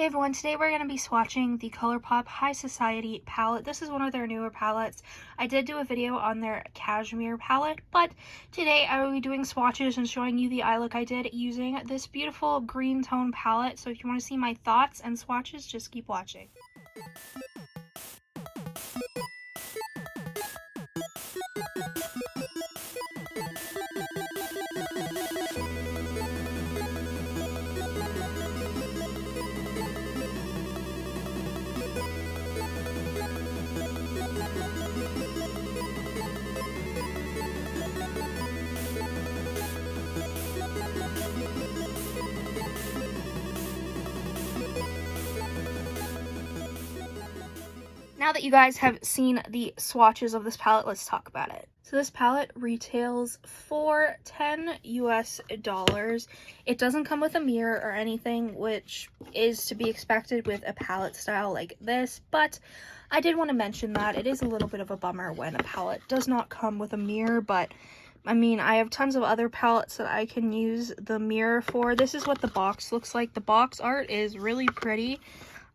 everyone, today we're going to be swatching the Colourpop High Society palette. This is one of their newer palettes. I did do a video on their cashmere palette, but today I will be doing swatches and showing you the eye look I did using this beautiful green tone palette. So if you want to see my thoughts and swatches, just keep watching. Now that you guys have seen the swatches of this palette, let's talk about it. So this palette retails for $10 US. It doesn't come with a mirror or anything, which is to be expected with a palette style like this, but I did want to mention that it is a little bit of a bummer when a palette does not come with a mirror, but I mean, I have tons of other palettes that I can use the mirror for. This is what the box looks like. The box art is really pretty.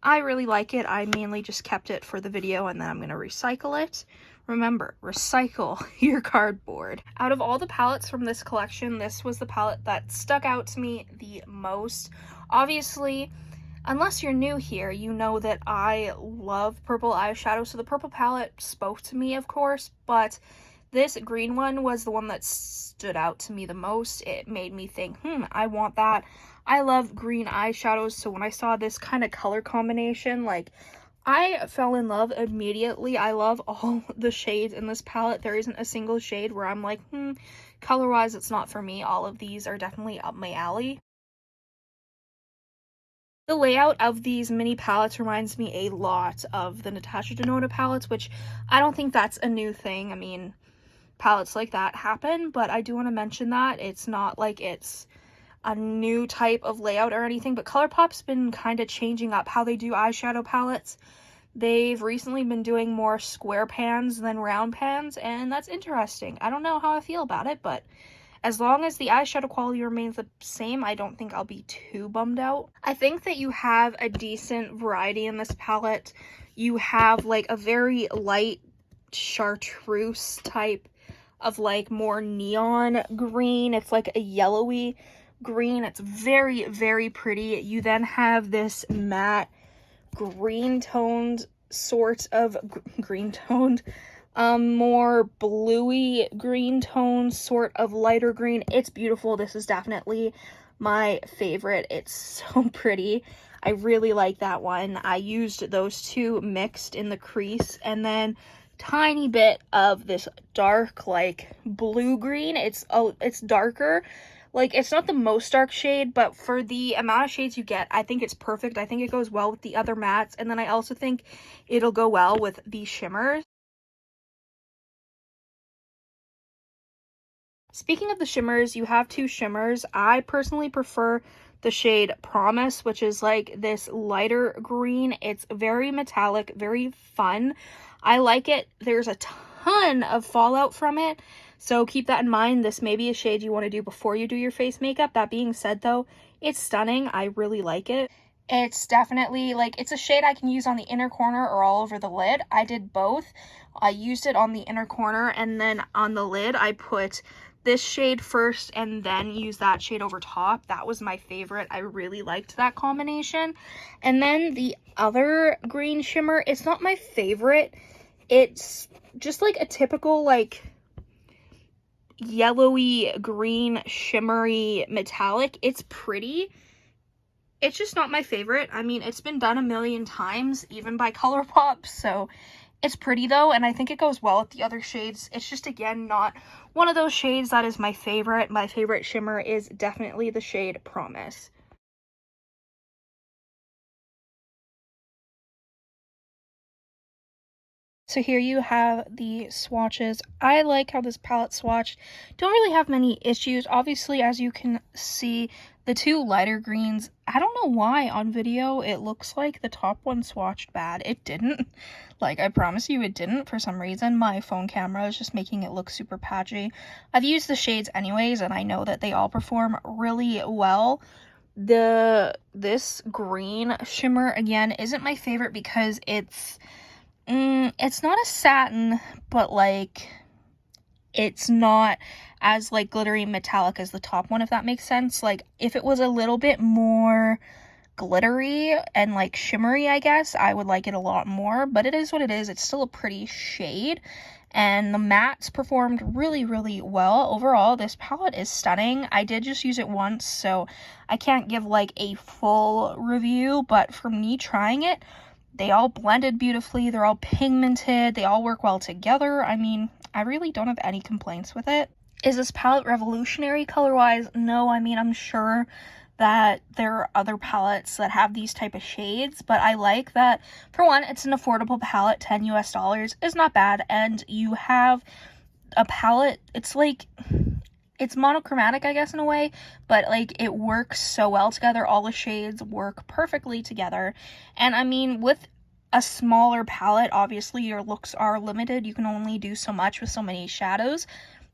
I really like it. I mainly just kept it for the video and then I'm going to recycle it. Remember, recycle your cardboard. Out of all the palettes from this collection, this was the palette that stuck out to me the most. Obviously, unless you're new here, you know that I love purple eyeshadow, so the purple palette spoke to me, of course, but this green one was the one that stood out to me the most. It made me think, I want that. I love green eyeshadows, so when I saw this kind of color combination, like, I fell in love immediately. I love all the shades in this palette. There isn't a single shade where I'm like, color-wise, it's not for me. All of these are definitely up my alley. The layout of these mini palettes reminds me a lot of the Natasha Denona palettes, which I don't think that's a new thing. I mean, palettes like that happen, but I do want to mention that it's not like it's a new type of layout or anything, but Colourpop's been kind of changing up how they do eyeshadow palettes. They've recently been doing more square pans than round pans, and that's interesting. I don't know how I feel about it, but as long as the eyeshadow quality remains the same, I don't think I'll be too bummed out. I think that you have a decent variety in this palette. You have like a very light chartreuse type of like more neon green. It's like a yellowy green. It's very, very pretty. You then have this matte green toned sort of more bluey green tone, sort of lighter green. It's beautiful. This is definitely my favorite. It's so pretty. I really like that one. I used those two mixed in the crease, and then tiny bit of this dark like blue green. It's darker. Like, it's not the most dark shade, but for the amount of shades you get, I think it's perfect. I think it goes well with the other mattes, and then I also think it'll go well with the shimmers. Speaking of the shimmers, you have two shimmers. I personally prefer the shade Promise, which is like this lighter green. It's very metallic, very fun. I like it. There's a ton of fallout from it, so keep that in mind. This may be a shade you want to do before you do your face makeup. That being said, though, it's stunning. I really like it. It's definitely, like, it's a shade I can use on the inner corner or all over the lid. I did both. I used it on the inner corner, and then on the lid, I put this shade first and then use that shade over top. That was my favorite. I really liked that combination. And then the other green shimmer, it's not my favorite. It's just like a typical like yellowy green shimmery metallic. It's pretty. It's just not my favorite. I mean, it's been done a million times, even by Colourpop, so it's pretty though, and I think it goes well with the other shades. It's just, again, not one of those shades that is my favorite. My favorite shimmer is definitely the shade Promise. So here you have the swatches. I like how this palette swatched. Don't really have many issues. Obviously, as you can see, the two lighter greens, I don't know why on video it looks like the top one swatched bad. It didn't. Like, I promise you it didn't. For some reason, my phone camera is just making it look super patchy. I've used the shades anyways, and I know that they all perform really well. This green shimmer, again, isn't my favorite because it's not a satin, but like it's not as like glittery metallic as the top one, if that makes sense. Like if it was a little bit more glittery and like shimmery, I guess I would like it a lot more, but it is what it is. It's still a pretty shade, and the mattes performed really, really well. Overall, this palette is stunning. I did just use it once, so I can't give like a full review, but for me trying it, they all blended beautifully, they're all pigmented, they all work well together. I mean, I really don't have any complaints with it. Is this palette revolutionary color-wise? No, I mean, I'm sure that there are other palettes that have these type of shades, but I like that, for one, it's an affordable palette. $10 US is not bad, and you have a palette, it's like, it's monochromatic, I guess, in a way, but like it works so well together. All the shades work perfectly together, and I mean, with a smaller palette, obviously your looks are limited. You can only do so much with so many shadows,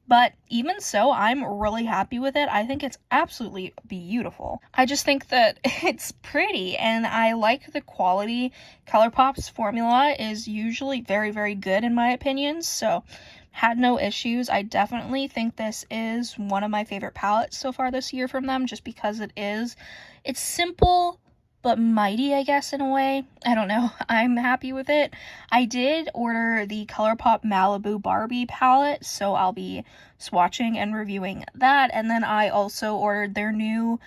but even so, I'm really happy with it. I think it's absolutely beautiful. I just think that it's pretty, and I like the quality. Colourpop's formula is usually very, very good in my opinion, so had no issues. I definitely think this is one of my favorite palettes so far this year from them, just because it's simple but mighty, I guess, in a way. I don't know. I'm happy with it. I did order the Colourpop Malibu Barbie palette, so I'll be swatching and reviewing that. And then I also ordered their new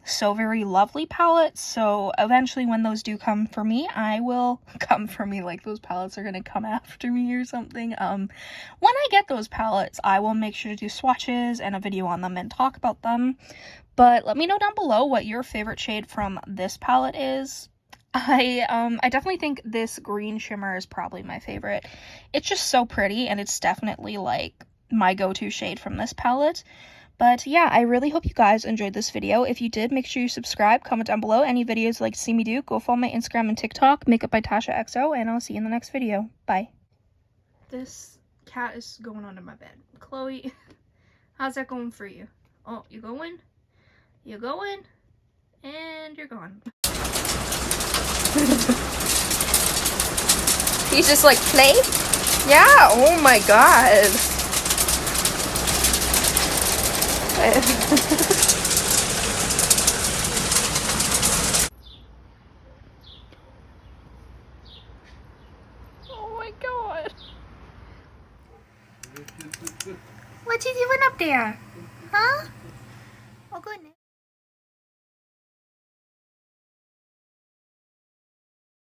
So Very Lovely palette, so eventually when those do come for me, I will come for me, like those palettes are gonna come after me or something. When I get those palettes, I will make sure to do swatches and a video on them and talk about them. But let me know down below what your favorite shade from this palette is. I definitely think this green shimmer is probably my favorite. It's just so pretty, and it's definitely like my go-to shade from this palette. But yeah, I really hope you guys enjoyed this video. If you did, make sure you subscribe, comment down below any videos you'd like to see me do. Go follow my Instagram and TikTok, Makeup by Tasha XO, and I'll see you in the next video. Bye. This cat is going under my bed. Chloe, how's that going for you? Oh, you going? You going? And you're gone. He's just like, play? Yeah, oh my god. Oh my god. What you doing up there? Huh? Oh goodness.